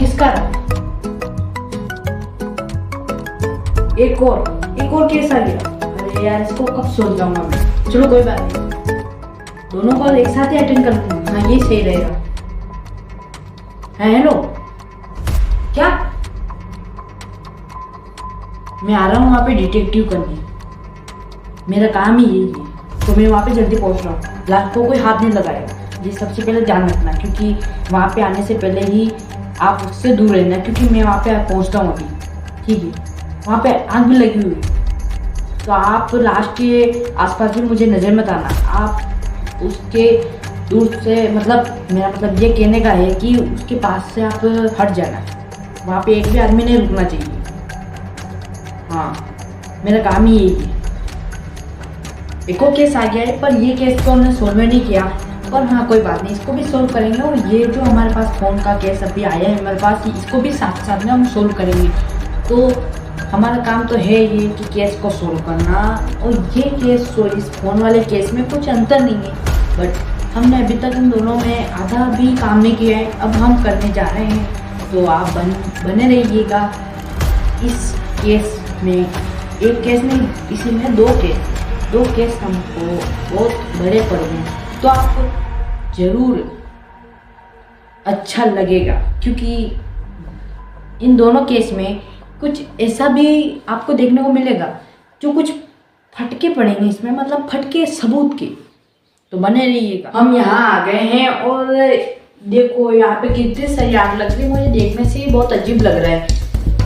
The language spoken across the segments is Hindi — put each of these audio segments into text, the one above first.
किसका रहा? एक और केस आ गया। अरे यार, इसको कब सोच जाऊंगा मैं। चलो कोई बात नहीं, दोनों कॉल एक साथ ही अटेंड करते हैं। हाँ, ये सही रहेगा। हाँ हेलो, क्या? मैं आ रहा हूँ वहाँ पे डिटेक्टिव करने, मेरा काम ही यही है। तो मैं वहाँ पे जल्दी पहुँच रहा हूँ। लास्ट को कोई हाथ नहीं लगाएगा, ये सबसे पहले ध्यान रखना, क्योंकि वहाँ पे आने से पहले ही आप उससे दूर रहना, क्योंकि मैं वहाँ पे पहुँचता हूँ अभी। ठीक है, वहाँ पे आग भी लगी हुई है, तो आप लास्ट के आसपास भी मुझे नज़र मत आना। आप उसके दूर से, मतलब मेरा मतलब ये कहने का है कि उसके पास से आप हट जाना। वहाँ पे एक भी आदमी नहीं रुकना चाहिए। हाँ, मेरा काम ही यही है। एक और केस आ गया है, पर ये केस तो हमने सॉल्व नहीं किया। पर हाँ कोई बात नहीं, इसको भी सॉल्व करेंगे। और ये जो हमारे पास फोन का केस अभी आया है हमारे पास, इसको भी साथ साथ में हम सॉल्व करेंगे। तो हमारा काम तो है ये कि केस को सॉल्व करना। और ये केस इस फोन वाले केस में कुछ अंतर नहीं है, बट हमने अभी तक इन दोनों में आधा भी काम नहीं किया है। अब हम करने जा रहे हैं, तो आप बने रहिएगा। इस केस में एक केस नहीं, इसी में दो केस हमको बहुत बड़े पड़ गए, तो आपको जरूर अच्छा लगेगा, क्योंकि इन दोनों केस में कुछ ऐसा भी आपको देखने को मिलेगा जो कुछ फटके पड़ेंगे इसमें, मतलब फटके सबूत के। तो बने रहिएगा। हम यहाँ आ गए हैं और देखो यहाँ पे कितनी सारी आग लग रही है। मुझे देखने से ही बहुत अजीब लग रहा है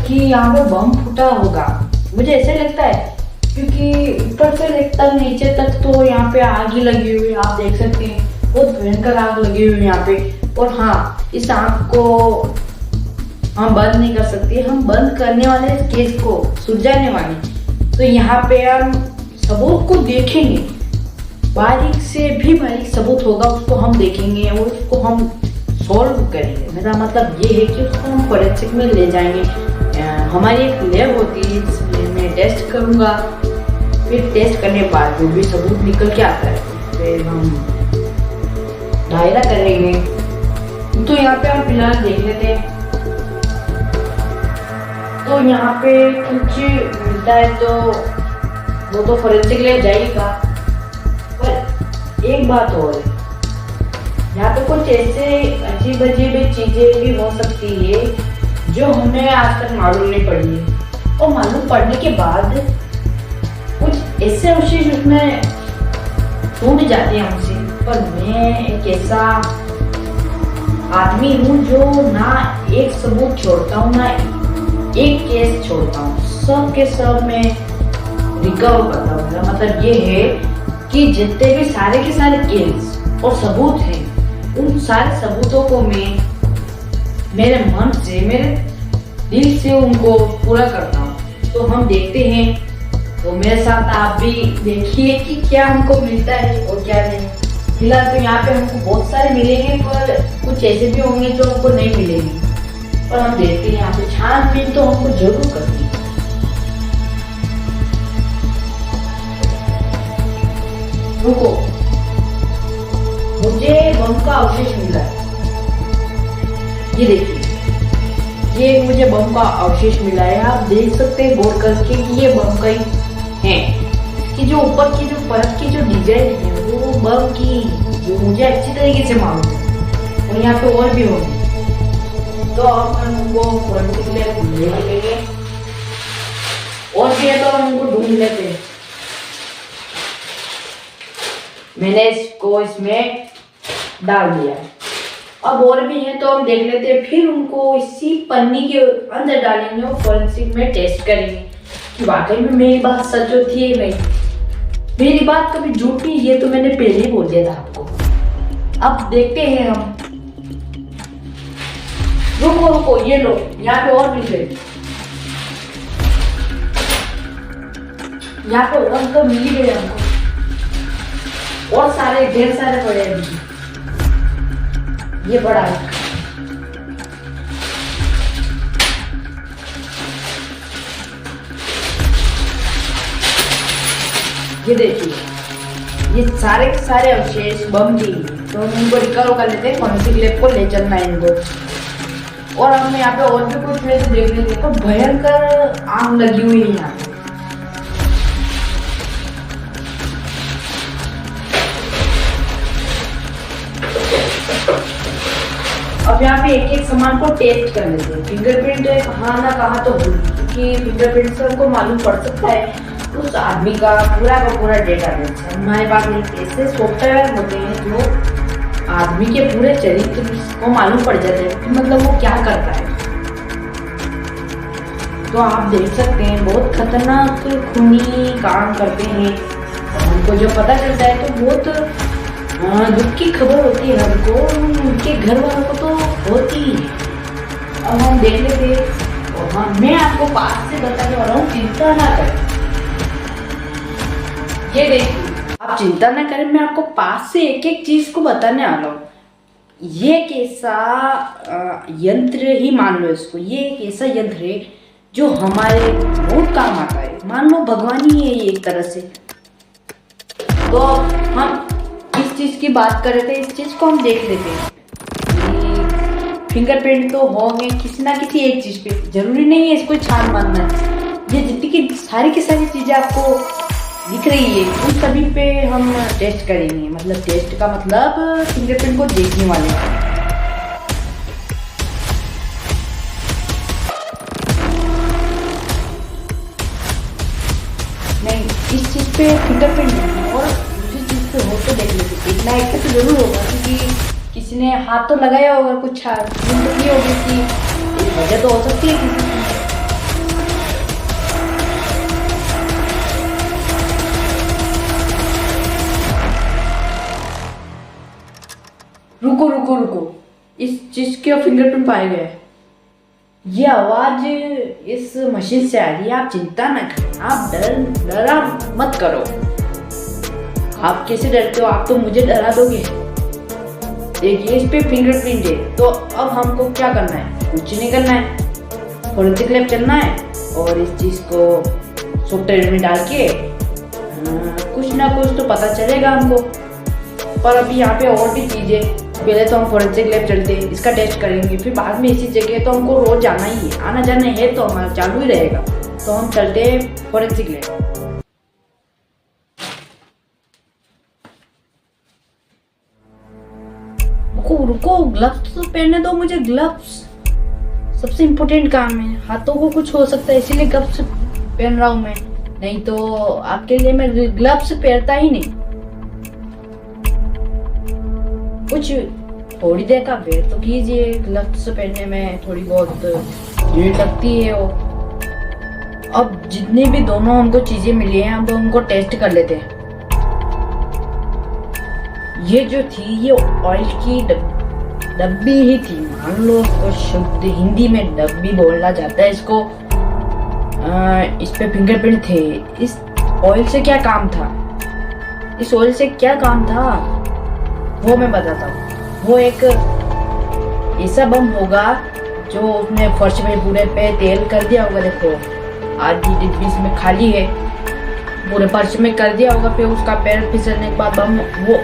कि यहाँ पे बम फूटा होगा, मुझे ऐसे लगता है, क्योंकि ऊपर से लेकर नीचे तक तो यहाँ पे आग ही लगी हुई है। आप देख सकते हैं, बहुत भयंकर आग लगी हुई है यहाँ पे। और हाँ, इस आग को हम बंद नहीं कर सकते, हम बंद करने वाले इस केस को सुलझाने वाले। तो यहाँ पे हम सबूत को देखेंगे, बारीक से भी बारीक सबूत होगा उसको हम देखेंगे और उसको हम सॉल्व करेंगे। मेरा मतलब ये है कि उसको हम फोरेंसिक में ले जाएंगे। हमारी एक लैब होती है जिसमें मैं टेस्ट करूँगा, फिर टेस्ट करने के बाद जो भी सबूत निकल के आता है फिर हम दायरा करेंगे। तो यहाँ पे हम फिलहाल देख लेते हैं। तो यहाँ पे कुछ मिलता है तो वो तो फोरेंसिक ले जाएगा, पर एक बात और है, यहाँ पे कुछ ऐसे अजीब अजीब चीजें भी हो सकती है जो हमें आज तक मालूम नहीं पड़ी है। और मालूम पड़ने के बाद कुछ ऐसे अवशेष उसमें ढूंढ जाते हैं हमसे। पर मैं एक ऐसा आदमी हूँ जो ना एक सबूत छोड़ता हूँ ना एक केस छोड़ता हूँ, सब के सब मैं रिकवर करता हूँ। मेरा मतलब ये है कि जितने भी सारे के सारे केस और सबूत हैं, उन सारे सबूतों को मैं मेरे मन से, मेरे दिल से उनको पूरा करता हूँ। तो हम देखते हैं, तो मेरे साथ आप भी देखिए कि क्या हमको मिलता है और क्या नहीं। फिलहाल तो यहाँ पे हमको बहुत सारे मिलेंगे, पर कुछ ऐसे भी होंगे जो हमको नहीं मिलेंगे। पर हम देखते हैं, यहाँ पे छानबीन तो हमको जरूर करनी है। रुको, मुझे बम का अवशेष मिला है। ये देखिए, ये मुझे बम का अवशेष मिला है। आप देख सकते हैं गौर करके कि ये बम का ही है। इसकी जो ऊपर की जो परत की जो डिजाइन है वो बम की, जो मुझे अच्छी तरीके से मालूम है। और यहाँ पे और भी होंगे, तो हम उनको फोरेंसिक लैब ले लेंगे। और भी है तो हम उनको ढूंढ लेते हैं। मैंने इसको इसमें डाल दिया है। अब और भी है तो हम देख लेते हैं, फिर उनको इसी पन्नी के अंदर डालेंगे और फोरेंसिक में टेस्ट करेंगे कि वाकई में मेरी बात सच होती है नहीं। मेरी बात कभी झूठ नहीं, ये तो मैंने पहले ही बोल दिया था आपको। अब देखते हैं हम। रुको, ये लो, यहाँ पे और भी है। यहाँ पे और तो मिल ही गए हमको, और सारे ढेर सारे पड़े हैं। ये बड़ा है, ये देखिए, ये सारे के सारे अवशेष बम की। तो हम इनको रिकवर कर लेते हैं, फोरेंसिक लैब को ले चलना है इनको। और हम यहाँ पे और भी कुछ है तो देख लेंगे। तो भयंकर आग लगी हुई है यहाँ पे। अब यहाँ पे एक एक सामान को टेस्ट कर लेते हैं। फिंगरप्रिंट कहाँ ना कहाँ तो होगी, क्योंकि फिंगरप्रिंट से हमको मालूम पड़ सकता है उस आदमी का पूरा डेटा बेस है। हमारे पास एक ऐसे सॉफ्टवेयर होते हैं जो आदमी के पूरे चरित्र को मालूम पड़ जाते हैं कि मतलब वो क्या करता है। तो आप देख सकते हैं बहुत खतरनाक खूनी काम करते हैं। हमको जो पता चलता है तो बहुत दुख की खबर होती है हमको, उनके घर वालों को तो होती ही है। अब हम देख लेते हैं। और हाँ, मैं आपको पास से बताने वाला हूँ, चिंता ना करें। ये देखिए, आप चिंता ना करें, मैं आपको पास से एक एक चीज को बताने वाला हूँ। ये एक ऐसा यंत्र ही मान लो इसको, ये एक ऐसा यंत्र है जो हमारे बहुत काम आता है। मान लो भगवान ही है ये एक तरह से। तो हम इस चीज की बात कर रहे थे, इस चीज को हम देख लेते हैं। फिंगरप्रिंट तो होंगे किसी ना किसी एक चीज पे, जरूरी नहीं है इसको छान मारना है। ये जितनी की सारी चीजें आपको दिख रही है उन सभी पे हम टेस्ट करेंगे। मतलब टेस्ट का मतलब फिंगरप्रिंट को देखने वाले हैं। नहीं, इस चीज पे फिंगरप्रिंट नहीं और दूसरी चीज पे हो तो देख लेते। इतना एक तो जरूर होगा क्योंकि किसी ने हाथ तो लगाया होगा, कुछ नहीं होगी कि वजह तो हो सकती है किसी की। रुको, इस चीज के फिंगरप्रिंट पाए गए। ये आवाज इस मशीन से आ रही है। आप चिंता न करें, आप डरा मत करो। आप कैसे डरते हो? आप तो मुझे डरा दोगे। देखिए, इस पे फिंगरप्रिंट है। तो अब हमको क्या करना है? कुछ नहीं करना है, फोरेंसिक लैब चलना है और इस चीज को सॉफ्टवेयर में डाल के कुछ ना कुछ तो पता चलेगा हमको। पर अभी यहाँ पे और भी चीजें, पहले तो हम फोरेंसिक लैब चलते हैं, इसका टेस्ट करेंगे, फिर बाद में इसी जगह तो हमको रोज जाना ही है, आना जाना है तो हमारा चालू ही रहेगा। तो हम चलते हैं फोरेंसिक लैब। रुको, ग्लव्स तो पहनने दो मुझे। ग्लव्स सबसे इम्पोर्टेंट काम है, हाथों को कुछ हो सकता है इसीलिए ग्लव्स पहन रहा हूँ मैं। नहीं तो आपके लिए मैं ग्लव्स पहनता ही नहीं। कुछ थोड़ी देर का वेट तो कीजिए, ग्लव्स पहनने में थोड़ी बहुत भीड़ लगती है। वो अब जितने भी दोनों हमको चीजें मिली हैं अब उनको टेस्ट कर लेते हैं। ये जो थी ये ऑयल की डब्बी ही थी, मान लो उसको शुद्ध हिंदी में डब्बी बोलना जाता है इसको। इस पे फिंगरप्रिंट थे। इस ऑयल से क्या काम था? इस ऑयल से क्या काम था वो मैं बताता हूँ। वो एक ऐसा बम होगा जो उसने फर्श में पूरे पे तेल कर दिया होगा। देखो आधी डिब्बी इसमें खाली है, पूरे फर्श में कर दिया होगा। फिर उसका पैर फिसलने के बाद बम, वो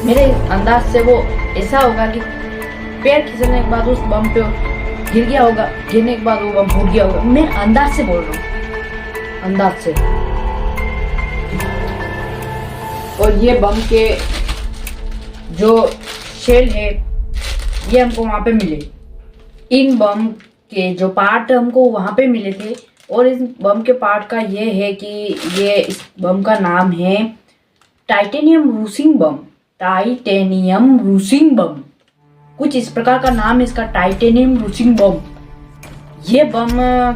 मेरे अंदाज से वो ऐसा होगा कि पैर फिसलने के बाद उस बम पे गिर गया होगा, गिरने के बाद वो बम फूट गया होगा। मैं अंदाज से बोल रहा हूँ, अंदाज से। और ये बम के जो शेल है ये हमको वहां पे मिले। इन बम के जो पार्ट हमको वहां पे मिले थे और इस बम के पार्ट का ये है कि ये इस बम का नाम है टाइटेनियम रूसिंग बम। टाइटेनियम रूसिंग बम, कुछ इस प्रकार का नाम है इसका, टाइटेनियम रूसिंग बम। ये बम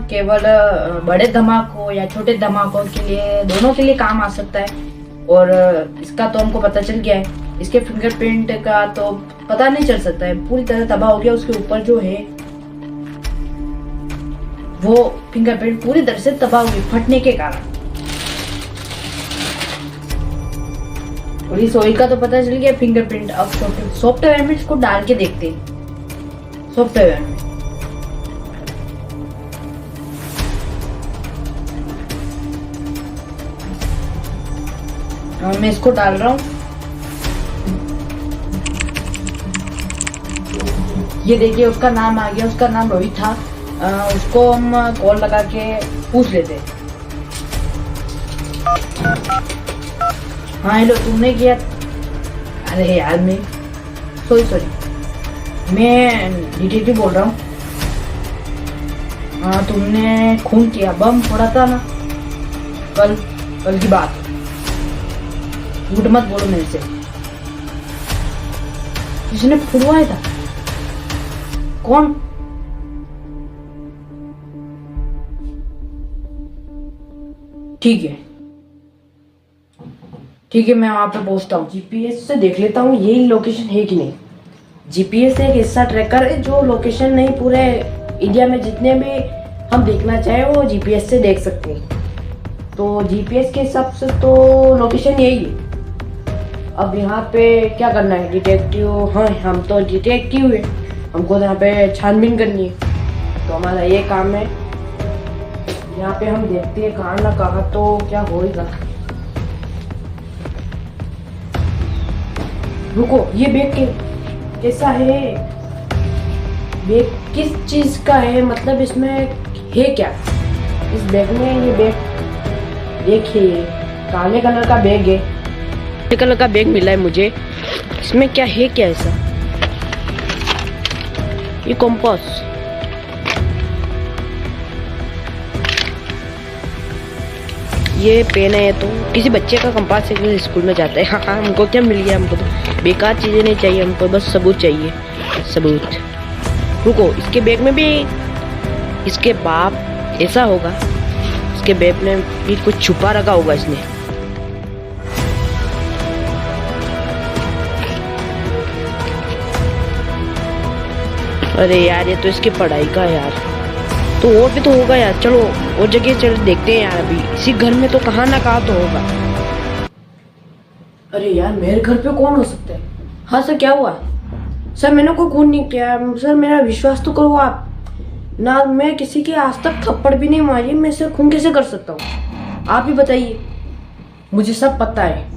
केवल बड़े धमाकों या छोटे धमाकों के लिए, दोनों के लिए काम आ सकता है। और इसका तो हमको पता चल गया है। इसके फिंगरप्रिंट का तो पता नहीं चल सकता है, पूरी तरह तबाह हो गया। उसके ऊपर जो है वो फिंगरप्रिंट पूरी तरह से तबाह हुई फटने के कारण। और इस ऑयल का तो पता चल गया फिंगरप्रिंट। अब सॉफ्टवेयर में इसको डाल के देखते हैं। सॉफ्टवेयर में मैं इसको डाल रहा हूँ। ये देखिए उसका नाम आ गया, उसका नाम रोहित था। उसको हम कॉल लगा के पूछ लेते हैं। हाँ हेलो, तुमने किया? अरे यार मैं सॉरी मैं डिटेक्टिव बोल रहा हूँ। हाँ तुमने खून किया, बम फोड़ा था ना कल की बात। झूठ मत बोलो मेरे से। किसने फुलवाया था? कौन? ठीक है मैं वहां पे पहुंचता हूँ। जीपीएस से देख लेता हूँ यही लोकेशन है कि नहीं। जीपीएस एक ऐसा ट्रैकर है जो लोकेशन नहीं, पूरे इंडिया में जितने भी हम देखना चाहे वो जीपीएस से देख सकते हैं। तो जीपीएस के हिसाब से तो लोकेशन यही है। अब यहाँ पे क्या करना है? डिटेक्टिव, हाँ हम तो डिटेक्टिव है, हमको यहाँ पे छानबीन करनी है। तो हमारा ये काम है। यहाँ पे हम देखते हैं कहाँ ना कहाँ तो क्या होएगा। रुको, ये बैग कैसा है? बैग किस चीज का है? मतलब इसमें है क्या इस बैग में? ये बैग देखिए, काले कलर का बैग है। काले कलर का बैग मिला है मुझे। इसमें क्या है, क्या ऐसा? ये कंपास, ये पेन है। तो किसी बच्चे का कंपास है, स्कूल में जाता है। हाँ हमको क्या मिल गया? हमको तो बेकार चीजें नहीं चाहिए, हमको बस सबूत चाहिए, सबूत। रुको, इसके बैग में भी इसके बाप ऐसा होगा, इसके बैग में भी कुछ छुपा रखा होगा इसने। अरे यार ये तो इसकी पढ़ाई का है यार। तो और भी तो होगा यार, चलो और जगह चल देखते हैं यार। अभी इसी घर में तो कहाँ ना कहाँ तो होगा। अरे यार मेरे घर पे कौन हो सकता है? हाँ सर, क्या हुआ? सर मैंने कोई खून नहीं किया सर, मेरा विश्वास तो करो आप ना। मैं किसी के आज तक थप्पड़ भी नहीं मारी, मैं इसे खून कैसे कर सकता हूँ? आप ही बताइए। मुझे सब पता है,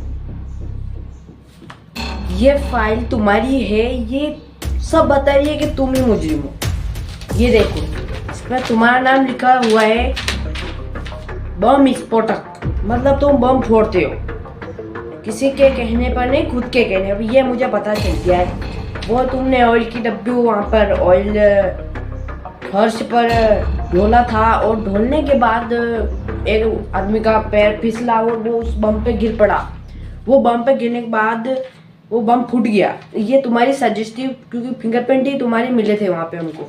ये फाइल तुम्हारी है, ये सब बता रही है कि तुम ही मुजरिम हो। ये देखो, इसमें तुम्हारा नाम लिखा हुआ है, बम विस्फोटक, मतलब तुम बम फोड़ते हो। किसी के कहने पर नहीं, खुद के कहने पर। ये मुझे पता चल गया है। वो तुमने ऑयल की डब्बी वहाँ पर ऑयल फर्श पर ढोला था, और ढोलने के बाद एक आदमी का पैर फिसला और वो उस बम पे गिर पड़ा। वो बम पे गिरने के बाद वो बम फूट गया। ये तुम्हारी सजेस्टिव, क्योंकि फिंगरप्रिंट ही तुम्हारे मिले थे वहाँ पे हमको।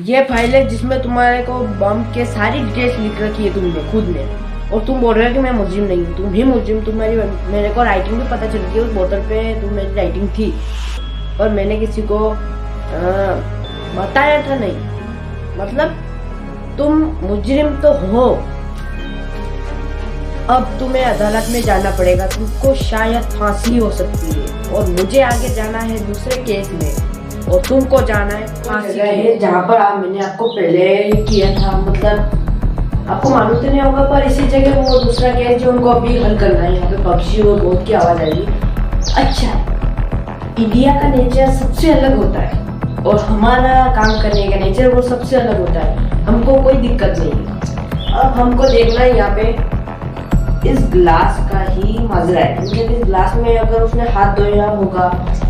ये फाइल है जिसमें तुम्हारे को बम के सारी डिटेल्स लिख रखी है तुमने खुद ने, और तुम बोल रहे हो कि मैं मुजरिम नहीं हूँ। तुम ही मुजरिम, तुम्हारी मेरे को राइटिंग भी पता चल गई, उस बोतल पे मेरी राइटिंग थी, और मैंने किसी को बताया था नहीं। मतलब तुम मुजरिम तो हो। अब तुम्हें अदालत में जाना पड़ेगा, तुमको शायद फांसी हो सकती है, और मुझे आगे जाना है दूसरे केस में, और तुमको जाना है फांसी है, जहाँ पर मैंने आपको पहले किया था। मतलब आपको मालूम तो नहीं होगा, पर इसी जगह वो दूसरा केस जो उनको अभी हल करना है। यहाँ पे पक्षी और बहुत की आवाज आएगी। अच्छा, इंडिया का नेचर सबसे अलग होता है, और हमारा काम करने का नेचर वो सबसे अलग होता है। हमको कोई दिक्कत नहीं। अब हमको देखना है यहाँ पे इस ग्लास का ही माजरा है। मतलब इस ग्लास में अगर उसने हाथ धोया होगा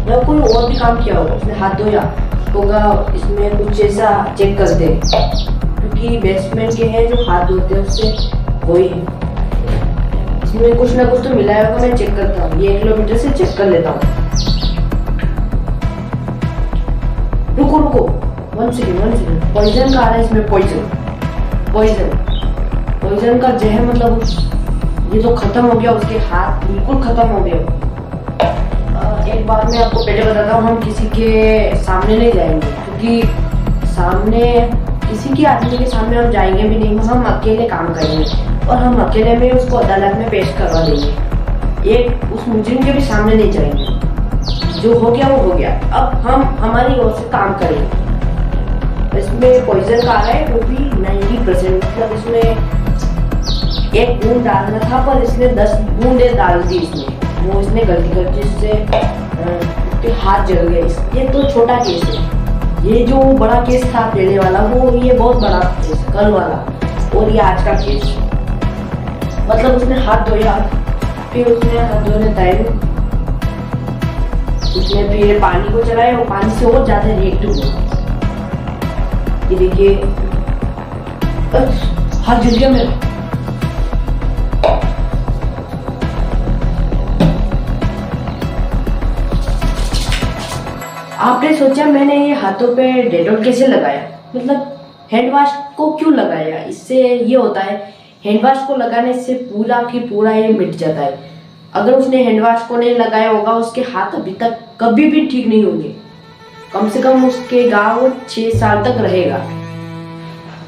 या कोई और भी काम किया होगा, उसने हाथ धोया होगा, इसमें कुछ ऐसा चेक कर दे, क्योंकि बेसमेंट के हैं जो हाथ धोते हैं उससे वही है। इसमें कुछ ना कुछ तो मिला होगा, मैं चेक करता हूँ। ये 1 किलोमीटर से चेक कर लेता हूँ। रुको 1 सेकेंड। पॉइजन का आ रहा है इसमें, पॉइजन का जहर। मतलब ये तो खत्म हो गया, उसके हाथ बिल्कुल खत्म हो गए। एक बात मैं आपको पहले बताता हूँ, हम किसी के सामने नहीं जाएंगे, क्योंकि सामने किसी के आदमी के सामने हम जाएंगे भी नहीं। हम अकेले काम करेंगे, और हम अकेले में उसको अदालत में पेश करवा देंगे। एक उस मुजरिम के भी सामने नहीं जाएंगे। जो हो गया वो हो गया। अब हम हमारी ओर से काम करेंगे। इसमें पॉइजन का आ रहा है, वो भी 90%। मतलब इसमें 1 बूंद डालना था, पर इसने 10 बूंदें डाल दी इसमें। वो इसने गलती करके इससे उसके हाथ जल गए। ये तो छोटा केस है। ये जो बड़ा केस था पहले वाला, वो ये बहुत बड़ा केस कल वाला, और ये आज का केस। मतलब उसने हाथ धोया, फिर उसने हाथ धोने टाइम उसने फिर पानी को चलाया और पानी से और ज्यादा रिएक्टिव हुआ। ये देखिए हाथ जल गया मेरा। आपने सोचा मैंने ये हाथों पे डेटॉल कैसे लगाया, मतलब हैंड वॉश को क्यों लगाया? इससे ये होता है, हैंड वॉश को लगाने से पूरा की पूरा ये मिट जाता है। अगर उसने हैंड वॉश को नहीं लगाया होगा, उसके हाथ अभी तक कभी भी ठीक नहीं होंगे। कम से कम उसके घाव 6 साल तक रहेगा।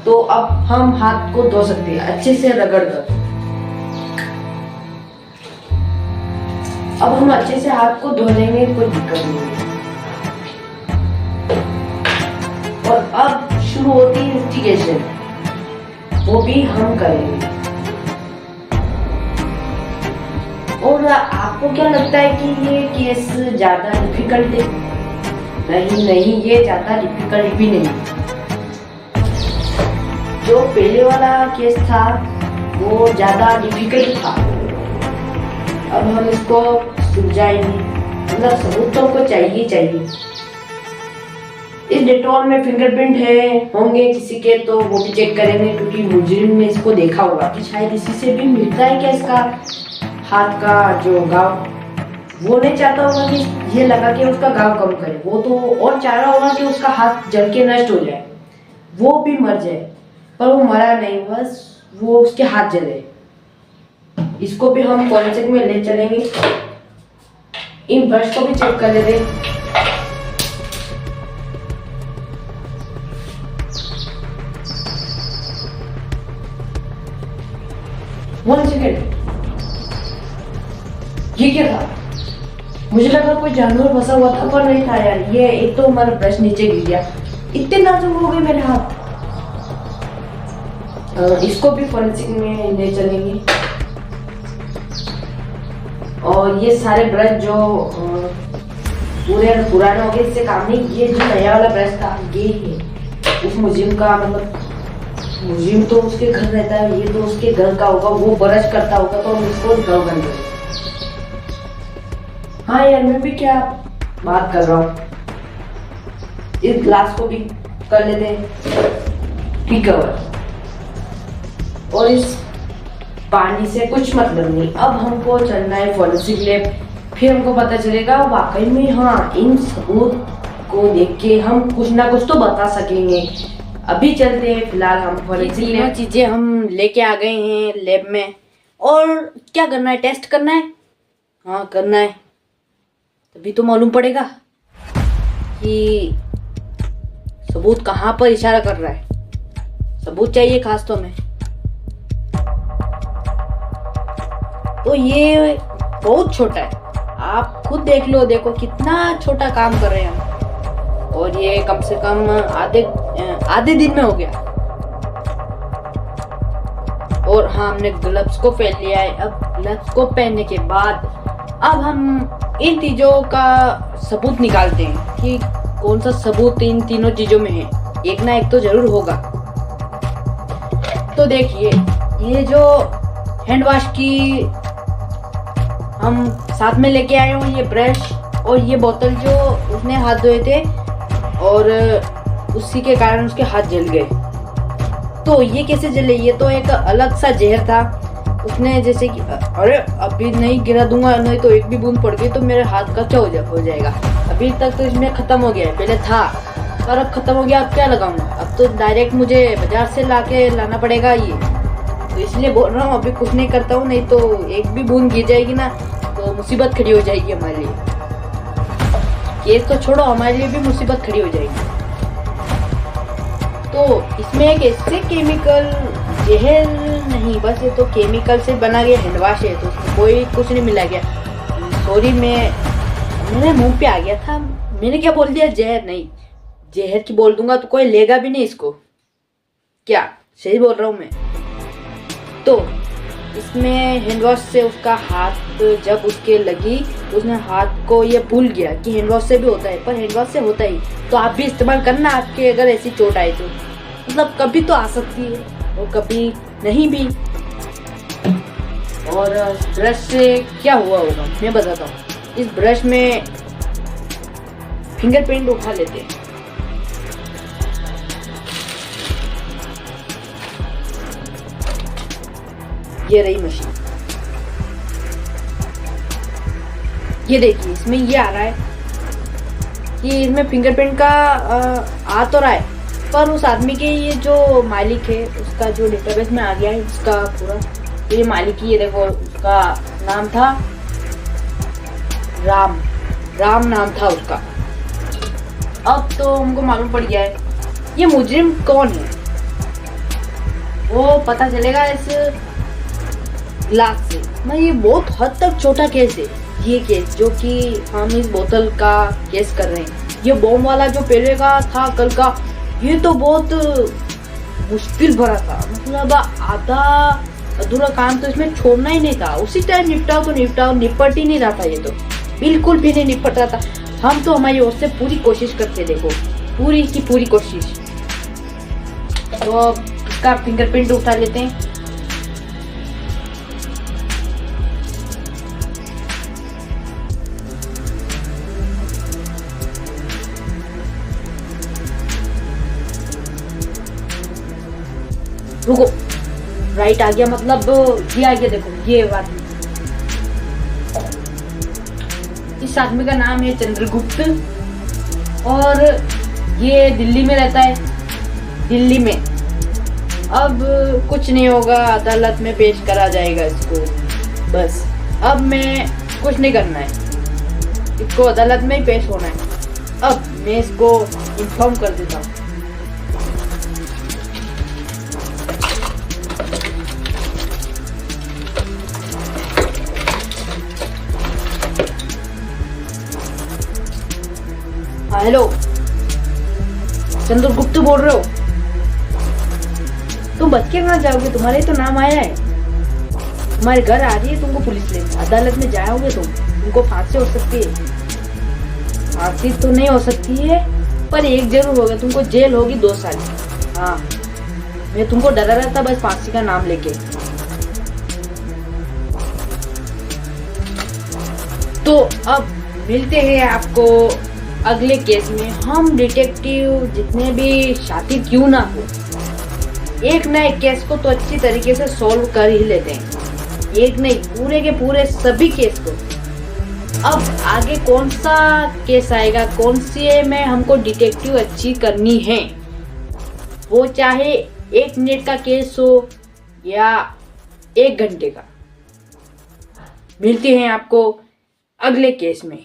तो अब हम हाथ को धो सकते हैं अच्छे से रगड़ कर। अब हम अच्छे से हाथ को धो लेंगे, कोई दिक्कत नहीं है। और अब शुरू होती है इन्वेस्टिगेशन, वो भी हम करेंगे। और आपको क्या लगता है कि ये केस ज्यादा डिफिकल्ट है? नहीं, ये ज्यादा डिफिकल्ट भी नहीं। जो पहले वाला केस था वो ज्यादा डिफिकल्ट था। अब हम इसको सुलझाएंगे, मतलब सबूत तो हमको चाहिए। इस डेटॉल में फिंगरप्रिंट होंगे किसी के, तो वो भी चेक करेंगे, क्योंकि मुजरिम ने इसको देखा होगा कि शायद इसी से भी मिलता है क्या इसका हाथ का जो घाव। वो नहीं चाहता होगा कि ये लगा के उसका घाव कम करे, वो तो और चाह रहा होगा कि उसका हाथ जल के नष्ट हो जाए, वो भी मर जाए। पर वो मरा नहीं, बस वो उसके हाथ जले। इसको भी हम फॉरेंसिक में ले चलेंगे। इन ब्रश को भी चेक कर लेते। वन सेकेंड, ये क्या था? मुझे लगा कोई जानवर फंसा हुआ था, पर नहीं था यार। ये एक तो हमारा ब्रश नीचे गिर गया, इतने नाजुक हो गए मेरे हाथ। इसको भी फॉरेंसिक में ले चलेंगे। और ये सारे ब्रश जो पूरे पुराने हो गए, इससे काम नहीं। ये जो नया वाला ब्रश था, ये है उस मुजिम का, मतलब मुजिम तो उसके घर रहता है, ये तो उसके घर का होगा, वो ब्रश करता होगा, तो हम इसको घर बन गए। हाँ यार, मैं भी क्या बात कर रहा हूँ। इस ग्लास को भी कर लेते हैं ठीक है। और इस पानी से कुछ मतलब नहीं। अब हमको चलना है फॉरेंसिक लैब, फिर हमको पता चलेगा वाकई में, हाँ, इन सबूत को देख के हम कुछ ना कुछ तो बता सकेंगे। अभी चलते हैं, फिलहाल हम फॉरेंसिक लैब। चीजें हम लेके आ गए हैं लैब में। और क्या करना है? टेस्ट करना है। हाँ करना है, तभी तो मालूम पड़ेगा कि सबूत कहाँ पर इशारा कर रहा है। सबूत चाहिए खास तो हमें। तो ये बहुत छोटा है, आप खुद देख लो, देखो कितना छोटा काम कर रहे हैं हम। और ये कम से कम आधे दिन में हो गया। और हाँ, हमने ग्लव्स को पहन लिया है। अब ग्लव्स को पहनने के बाद अब हम इन चीजों का सबूत निकालते हैं कि कौन सा सबूत इन तीनों चीजों में है। एक ना एक तो जरूर होगा। तो देखिए, ये जो हैंड वॉश की हम साथ में लेके आए हो, ये ब्रश और ये बोतल जो उसने हाथ धोए थे, और उसी के कारण उसके हाथ जल गए। तो ये कैसे जले? ये तो एक अलग सा जहर था। उसने जैसे कि अरे अभी नहीं गिरा दूंगा, नहीं तो एक भी बूंद पड़ गई तो मेरे हाथ का क्या हो जाएगा। अभी तक तो इसमें खत्म हो गया है, पहले था पर अब खत्म हो गया। अब क्या लगाऊंगा? अब तो डायरेक्ट मुझे बाजार से लाना पड़ेगा ये। तो इसलिए बोल रहा हूँ अभी कुछ नहीं करता हूँ, नहीं तो एक भी बूंद गिर जाएगी ना तो मुसीबत खड़ी हो जाएगी हमारे लिए। केस तो छोड़ो, हमारे लिए भी मुसीबत खड़ी हो जाएगी। तो इसमें एक ऐसे केमिकल जहर नहीं, बस ये तो केमिकल से बना गया हैंड वॉश है, तो उसमें कोई कुछ नहीं मिला गया। सॉरी, मेरे मुंह पे आ गया था। मैंने क्या बोल दिया? जहर नहीं, जहर की बोल दूंगा तो कोई लेगा भी नहीं इसको। क्या सही बोल रहा हूँ मैं? तो इसमें हैंड वॉश से उसका हाथ जब उसके लगी तो उसने हाथ को ये भूल गया कि हैंड वॉश से भी होता है, पर हैंड वॉश से होता ही। तो आप भी इस्तेमाल करना, आपके अगर ऐसी चोट आए तो। मतलब कभी तो आ सकती है और कभी नहीं भी। और ब्रश से क्या हुआ होगा मैं बताता हूँ। इस ब्रश में फिंगरप्रिंट उठा लेते हैं। ये रही मशीन, ये देखिए इसमें ये आ रहा है कि इसमें फिंगरप्रिंट का आ तो रहा है, पर उस आदमी के ये जो मालिक है उसका जो डेटाबेस में आ गया है उसका पूरा। ये मालिक ही, ये देखो उसका नाम था राम नाम था उसका। अब तो हमको मालूम पड़ गया है ये मुजरिम कौन है, वो पता चलेगा इस ग्लास से। ना ये बहुत हद तक छोटा केस है ये केस, जो कि हम इस बोतल का केस कर रहे हैं। ये बॉम्ब वाला जो पहले का था कल का, ये तो बहुत मुश्किल भरा था। मतलब आधा अधूरा काम तो इसमें छोड़ना ही नहीं था, उसी टाइम निपटाओ तो निपटाओ, निपट ही नहीं रहा था। ये तो बिल्कुल भी नहीं निपट रहा था। हम तो हमारी ओर से पूरी कोशिश करते, देखो पूरी की पूरी कोशिश। तो अब इसका फिंगरप्रिंट उठा लेते हैं। रुको, राइट आ गया, मतलब ये आ गया। देखो ये बात, इस आदमी का नाम है चंद्रगुप्त और ये दिल्ली में रहता है, दिल्ली में। अब कुछ नहीं होगा, अदालत में पेश करा जाएगा इसको। बस अब मैं कुछ नहीं करना है, इसको अदालत में ही पेश होना है। अब मैं इसको इन्फॉर्म कर देता हूँ। हाँ हेलो, चंद्रगुप्त बोल रहे हो? तुम बच के कहाँ जाओगे, तुम्हारे तो नाम आया है। तुम्हारे घर आ रही है तुमको पुलिस लेने, अदालत में जाओगे तुमको फांसी हो सकती है। फांसी तो नहीं हो सकती है, पर एक जरूर होगा, तुमको जेल होगी 2 साल। हाँ, मैं तुमको डरा रहा था बस फांसी का नाम लेके। तो अब मिलते हैं आपको अगले केस में। हम डिटेक्टिव जितने भी शातिर क्यों ना हो, एक ना एक केस को तो अच्छी तरीके से सॉल्व कर ही लेते हैं। एक नहीं, पूरे के पूरे सभी केस को। अब आगे कौन सा केस आएगा, कौन सी में हमको डिटेक्टिव अच्छी करनी है, वो चाहे 1 मिनट का केस हो या 1 घंटे का। मिलते हैं आपको अगले केस में।